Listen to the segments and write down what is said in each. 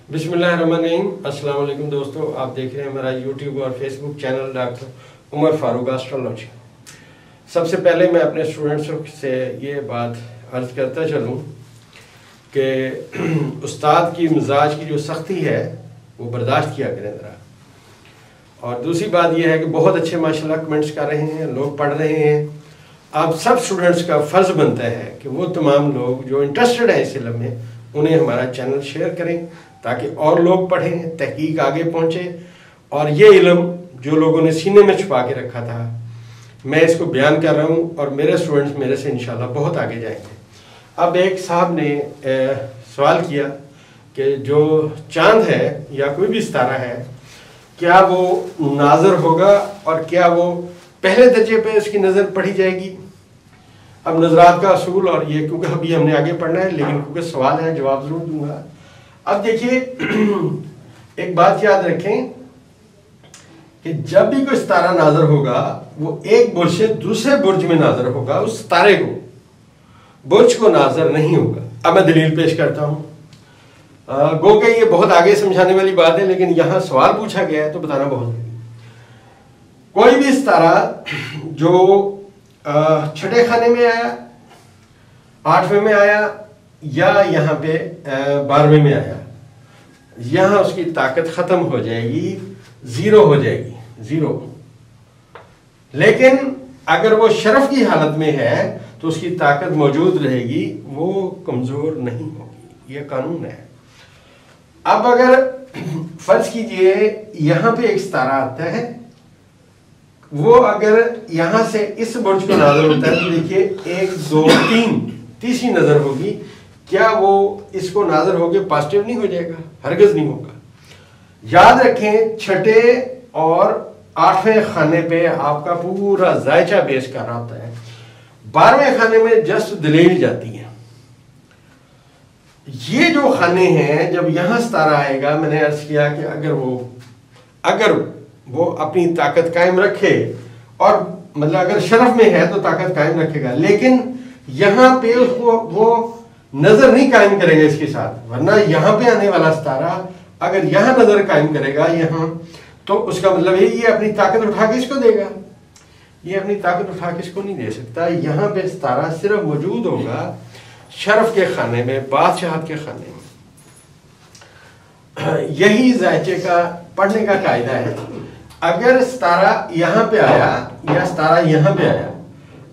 बिस्मिल्लाहिर्रहमानिर्रहीम। अस्सलाम वालेकुम दोस्तों, आप देख रहे हैं हमारा यूट्यूब और Facebook channel doctor Umar Farooq astrology. सबसे पहले मैं अपने स्टूडेंट्स से ये बात अर्ज करता चलूँ कि उस्ताद की मिजाज की जो सख्ती है वो बर्दाश्त किया करें ज़रा। और दूसरी बात यह है कि बहुत अच्छे माशाल्लाह कमेंट्स कर रहे हैं, लोग पढ़ रहे हैं। आप सब स्टूडेंट्स का फ़र्ज़ बनता है कि वो तमाम लोग जो इंटरेस्टेड हैं इस इल्म में, उन्हें हमारा चैनल शेयर करें ताकि और लोग पढ़ें, तहकीक आगे पहुँचे और ये इल्म जो लोगों ने सीने में छुपा के रखा था, मैं इसको बयान कर रहा हूँ और मेरे स्टूडेंट्स मेरे से इंशाल्लाह बहुत आगे जाएंगे। अब एक साहब ने सवाल किया कि जो चांद है या कोई भी सितारा है, क्या वो नाज़र होगा और क्या वो पहले दर्जे पे उसकी नज़र पढ़ी जाएगी? अब नजरात का असूल और ये, क्योंकि अभी हमने आगे पढ़ना है, लेकिन क्योंकि सवाल है जवाब जरूर दूंगा। अब देखिए एक बात याद रखें कि जब भी कोई सितारा नाजर होगा वो एक बुर्ज से दूसरे बुर्ज में नाजर होगा, उस सितारे को, बुर्ज को नाजर नहीं होगा। अब मैं दलील पेश करता हूँ। गो के ये बहुत आगे समझाने वाली बात है, लेकिन यहाँ सवाल पूछा गया है तो बताना बहुत जरूरी। कोई भी सितारा जो छठे खाने में आया, 8वें में आया या यहाँ पे 12वें में आया, यहाँ उसकी ताकत खत्म हो जाएगी, जीरो हो जाएगी, जीरो। लेकिन अगर वो शरफ की हालत में है तो उसकी ताकत मौजूद रहेगी, वो कमजोर नहीं होगी। ये कानून है। अब अगर फर्ज कीजिए यहां पे एक सितारा आता है, वो अगर यहां से इस बुर्ज को नाज़र होता है तो देखिए 1 2 3 तीसरी नजर होगी, क्या वो इसको नाज़र होके पॉजिटिव नहीं हो जाएगा? हरगिज नहीं होगा। याद रखें, छठे और 8वें खाने पे आपका पूरा जायचा बेस कर रहा होता है, 12वें खाने में जस्ट दलील जाती है। ये जो खाने हैं, जब यहां सितारा आएगा, मैंने अर्ज किया कि अगर वो अपनी ताकत कायम रखे, और मतलब अगर शरफ में है तो ताकत कायम रखेगा, लेकिन यहां पे उसको वो नजर नहीं कायम करेगा इसके साथ। वरना यहां पे आने वाला सितारा अगर यहां नजर कायम करेगा यहां, तो उसका मतलब ये अपनी ताकत उठा के इसको देगा। ये अपनी ताकत उठा के इसको नहीं दे सकता। यहां पे सितारा सिर्फ मौजूद होगा शरफ के खाने में, बादशाहत के खाने में। यही जायचे का पढ़ने का कायदा है। अगर सितारा यहां पे आया या सितारा यहां पे आया,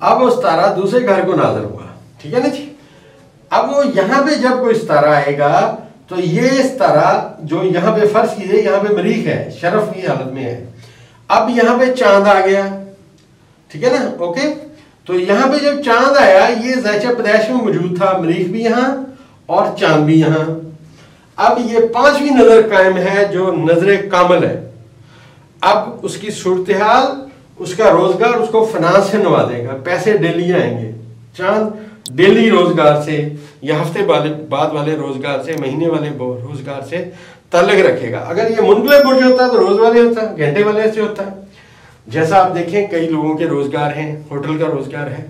अब वो सितारा दूसरे घर को नाज़र हुआ, ठीक है ना जी। अब वो यहां पे जब कोई सितारा आएगा तो ये सितारा जो यहां पे फर्ज कीजिए, यहां पे मरीख है, शरफ की हालत में है। अब यहां पे चांद आ गया, ठीक है ना, ओके। तो यहां पे जब चांद आया, ये ज़ायचा पैदाइश में मौजूद था, मरीख भी यहां और चांद भी यहां। अब ये 5वीं नजर कायम है जो नजर कामल है। अब उसकी सूरत हाल, उसका रोजगार उसको फाइनेंस से नवा देगा, पैसे डेली आएंगे। चांद डेली रोजगार से या हफ्ते बाद वाले रोजगार से, महीने वाले रोजगार से ताल्लुक रखेगा। अगर ये मुंतलिक बुर्ज होता तो रोज वाले होता, घंटे वाले से होता। जैसा आप देखें कई लोगों के रोजगार हैं, होटल का रोजगार है,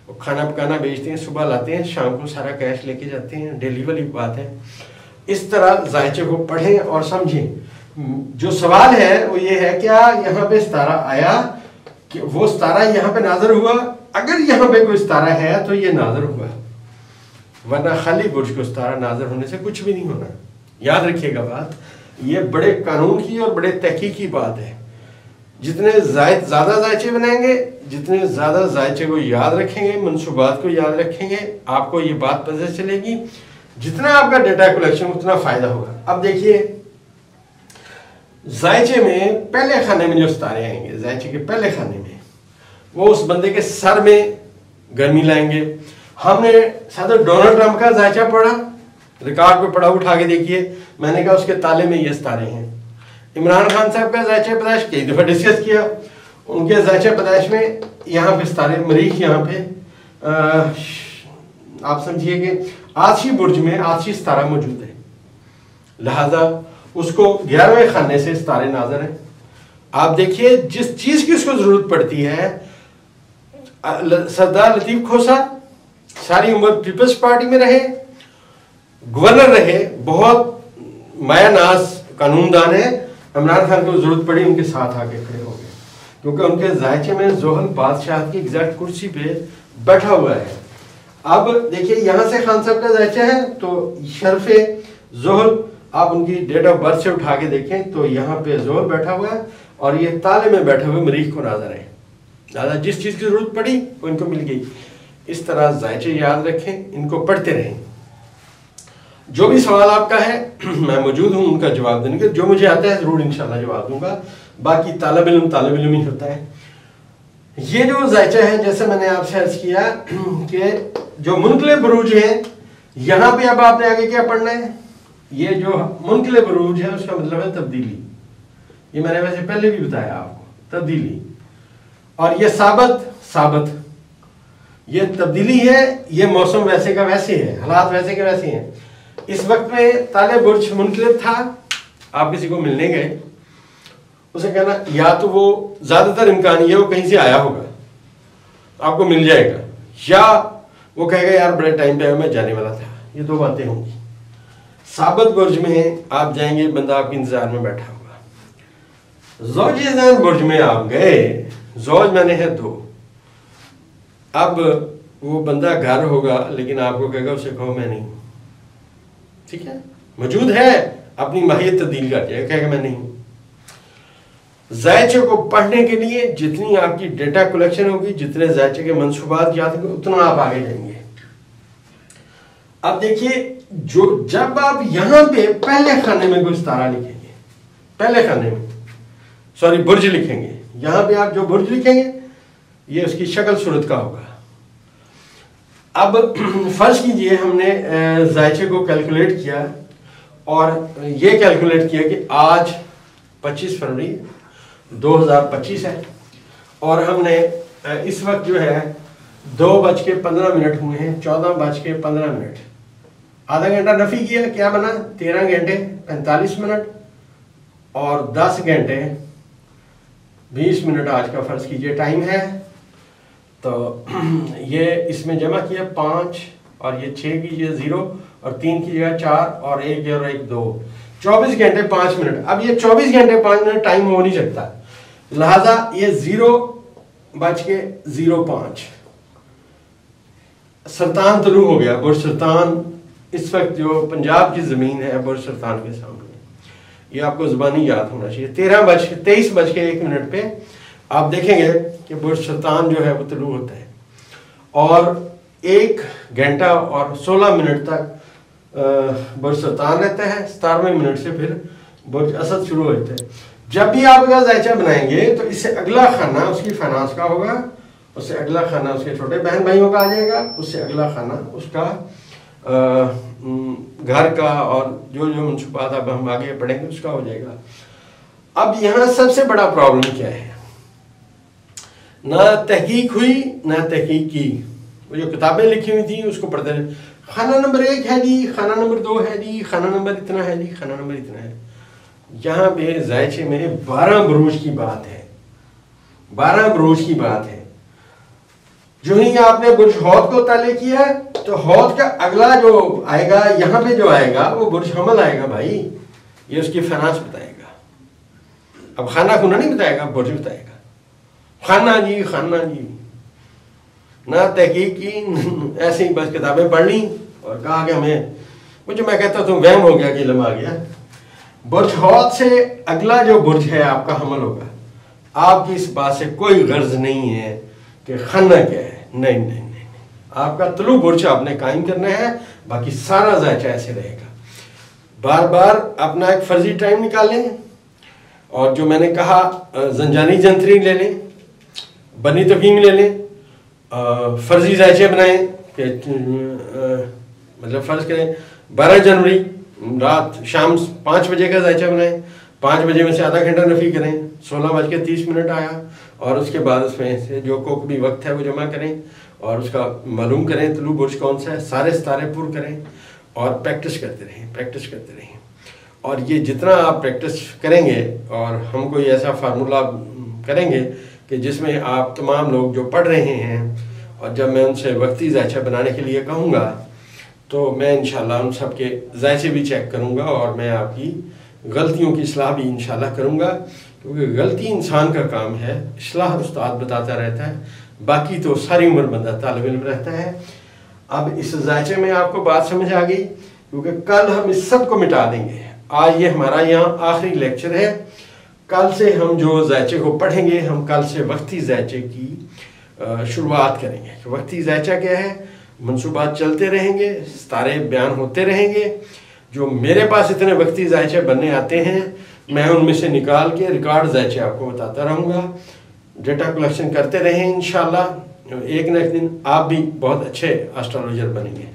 वो खाना पकाना बेचते हैं, सुबह लाते हैं, शाम को सारा कैश लेके जाते हैं, डेली वाली बात है। इस तरह जायचे को पढ़ें और समझें। जो सवाल है वो ये है, क्या यहाँ पे सितारा आया कि वो सितारा यहाँ पे नाजर हुआ? अगर यहाँ पे कोई सितारा है तो ये नाजर हुआ, वरना खाली बुर्ज को सितारा नाजर होने से कुछ भी नहीं होना। याद रखिएगा बात, ये बड़े कानून की और बड़े तहकीक की बात है। जितने ज्यादा जायचे बनाएंगे, जितने ज्यादा जायचे को याद रखेंगे, मंसूबात को याद रखेंगे, आपको ये बात पता चलेगी। जितना आपका डेटा कलेक्शन उतना फायदा होगा। अब देखिए जायचे में पहले खाने में जो सितारे आएंगे, जायचे के पहले खाने में, वो उस बंदे के सर में गर्मी लाएंगे। हमने सदर डोनाल्ड ट्रंप का जायचा पढ़ा, रिकॉर्ड पे पढ़ा, उठा के देखिए, मैंने कहा उसके ताले में ये सितारे हैं। इमरान खान साहब का जायचा पैदाइश कई दफा डिस्कस किया, उनके जायचा पैदाइश में यहाँ पे सितारे मरीख, यहाँ पे आप समझिए कि आशी बुर्ज में आशी सितारा मौजूद है, लिहाजा उसको 11वें खाने से सितारे नाजर हैं। आप देखिए जिस चीज की उसको जरूरत पड़ती है, सरदार लतीफ खोसा सारी उम्र पीपल्स पार्टी में रहे, गवर्नर रहे, बहुत मायानाज कानूनदान है। इमरान खान को जरूरत पड़ी उनके साथ आके खड़े हो गए, क्योंकि उनके जायचे में जोहल बादशाह की एग्जैक्ट कुर्सी पे बैठा हुआ है। अब देखिए यहां से खान साहब का जायचा है तो शर्फे जोहल, आप उनकी डेट ऑफ बर्थ से उठा के देखें तो यहाँ पे जोहल बैठा हुआ है और ये ताले में बैठे हुए मरीख को नाजर है। दादा जिस चीज की जरूरत पड़ी वो इनको मिल गई। इस तरह जायचे याद रखें, इनको पढ़ते रहें। जो भी सवाल आपका है मैं मौजूद हूं उनका जवाब देने के, जो मुझे आता है जरूर इंशाल्लाह जवाब दूंगा। बाकी तालिब इल्म ही होता है। ये जो जायचा है, जैसे मैंने आपसे अर्ज किया कि जो मुनकले बरूज है, यहां पे अब आपने आगे क्या पढ़ना है, ये जो मुनकले बरूज है उसका मतलब है तब्दीली। ये मैंने वैसे पहले भी बताया आपको, तब्दीली। और ये साबत ये तब्दीली है, ये मौसम वैसे का वैसे है, हालात वैसे के वैसे हैं। इस वक्त में ताले बुर्ज मुनकलिब था, आप किसी को मिलने गए, उसे कहना या तो वो ज्यादातर इम्कान ये वो कहीं से आया होगा आपको मिल जाएगा, या वो कहेगा यार बड़े टाइम पे मैं जाने वाला था। ये दो बातें होंगी। साबत बुर्ज में आप जाएंगे, बंदा आपके इंतजार में बैठा होगा। ज़ौज बुर्ज में आप गए, ज़ौज मैंने है दो। अब वो बंदा घर होगा लेकिन आपको कहेगा उसे कहो मैं नहीं, ठीक है, मौजूद है, अपनी माहियत तब्दील कर जाएगा, कहेगा मैं नहीं। जायचे को पढ़ने के लिए जितनी आपकी डेटा कलेक्शन होगी, जितने जायचे के मंसूबात याद होंगे, उतना आप आगे जाएंगे। अब देखिए जो जब आप यहां पे पहले खाने में कोई तारा लिखेंगे, पहले खाने में सॉरी बुर्ज लिखेंगे, यहां पे आप जो बुर्ज लिखेंगे ये उसकी शक्ल सूरत का होगा। अब फर्ज कीजिए हमने जायचे को कैलकुलेट किया और ये कैलकुलेट किया कि आज 25 फरवरी 2025 है और हमने इस वक्त जो है 2:15 हुए हैं, 14:15, आधा घंटा नफी किया, क्या बना 13 घंटे 45 मिनट और 10 घंटे 20 मिनट आज का फर्ज कीजिए टाइम है। तो ये इसमें जमा किया 5 और ये 6 कीजिए 0 और 3 की जगह 4 और 1 और 1 2, 24 घंटे 5 मिनट। अब ये 24 घंटे 5 मिनट टाइम हो नहीं सकता, लिहाजा ये 0:05 सुल्तान तलू हो गया। बुर्ज सुल्तान इस वक्त जो पंजाब की जमीन है बुर्ज सुल्तान के सामने, ये आपको जुबानी याद होना चाहिए। 23:23 पे आप देखेंगे कि बुर्ज सुल्तान जो है वो तलू होता है और 1 घंटा और 16 मिनट तक बुर्ज सुल्तान रहता है। 17वें मिनट से फिर बुर्ज असद शुरू होता है। जब भी आप अगर जायचा बनाएंगे तो इससे अगला खाना उसकी फाइनेंस का होगा, उससे अगला खाना उसके छोटे बहन भाइयों का आ जाएगा, उससे अगला खाना उसका घर का और जो जो मनसूबात अब हम आगे पढ़ेंगे उसका हो जाएगा। अब यहाँ सबसे बड़ा प्रॉब्लम क्या है, ना तहकीक हुई ना तहकीक की। वो जो किताबें लिखी हुई थी उसको पढ़ते रहे, खाना नंबर 1 है जी, खाना नंबर 2 है जी, खाना नंबर इतना है जी, खाना नंबर इतना है। यहाँ पे जायचे में 12 बरूज की बात है, 12 बरूज की बात है। जो ही आपने बुर्ज हौद को तले किया तो हौद का अगला जो आएगा यहाँ पे जो आएगा वो बुर्ज हमल आएगा भाई, ये उसकी फाइनेंस बताएगा। अब खाना खुना नहीं बताएगा, बुर्ज बताएगा। खाना जी ना तहकीक की, ऐसे ही बस किताबें पढ़ ली और कहा कि हमें, वो जो मैं कहता था वहम हो गया कि इल्म आ गया। बुर्ज हौद से अगला जो बुर्ज है आपका हमल होगा। आपकी इस बात से कोई गर्ज नहीं है कि खाना क्या है, नहीं, आपका तलू बुर्ज आपने कायम करना है, बाकी सारा जायचा ऐसे रहेगा। बार बार अपना एक फर्जी टाइम निकालें और जो मैंने कहा जंजानी जंतरी ले लें, बनी तकीम ले लें, फर्जी जायचे बनाएं कि मतलब फर्ज करें 12 जनवरी रात शाम 5 बजे का जायचा बनाएं, 5 बजे में से आधा घंटा नफी करें, 16:30 आया और उसके बाद उसमें से जो कोक भी वक्त है वो जमा करें और उसका मालूम करें तलू बुर्ज कौन सा है, सारे सितारे पुर करें और प्रैक्टिस करते रहें और ये जितना आप प्रैक्टिस करेंगे और हम कोई ऐसा फार्मूला करेंगे कि जिसमें आप तमाम लोग जो पढ़ रहे हैं, और जब मैं उनसे वक्ती जायचा बनाने के लिए कहूँगा तो मैं इंशाल्लाह उन सब के जायचे भी चेक करूँगा और मैं आपकी गलतियों की इस्लाह भी इंशाल्लाह करूँगा, क्योंकि गलती इंसान का काम है, इस्लाह उस्ताद बताता रहता है, बाकी तो सारी उम्र बंदा तालिब इल्म रहता है। अब इस जायचे में आपको बात समझ आ गई, क्योंकि कल हम इस सब को मिटा देंगे। आज ये हमारा यहाँ आखिरी लेक्चर है, कल से हम जो जायचे को पढ़ेंगे, हम कल से वक्ती जायचे की शुरुआत करेंगे। वक्ती जायचा क्या है? मंसूबात चलते रहेंगे, सितारे बयान होते रहेंगे। जो मेरे पास इतने वक्ती जायचे बनने आते हैं, मैं उनमें से निकाल के रिकॉर्ड जायचे आपको बताता रहूँगा। डेटा कलेक्शन करते रहें, इंशाल्लाह एक न एक दिन आप भी बहुत अच्छे एस्ट्रोलॉजर बनेंगे।